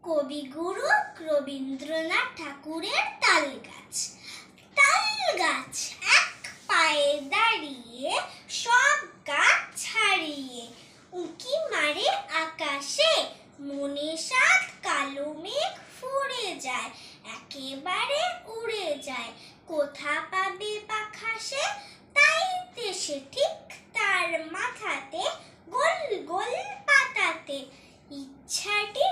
কবিগুরু রবীন্দ্রনাথ ঠাকুরের তাল গাছ। তাল গাছ এক পায়ে দাঁড়িয়ে, সব গাছ ছাড়িয়ে, উঁকি মারে আকাশে, মনে সাত কালো মেঘ ফুরে যায়, একেবারে উড়ে যায়, কোথা পাবে পাখা সে, তাই দেশে ঠিক তার মাথাতে, গোল গোল পাতাতে, ইচ্ছাটি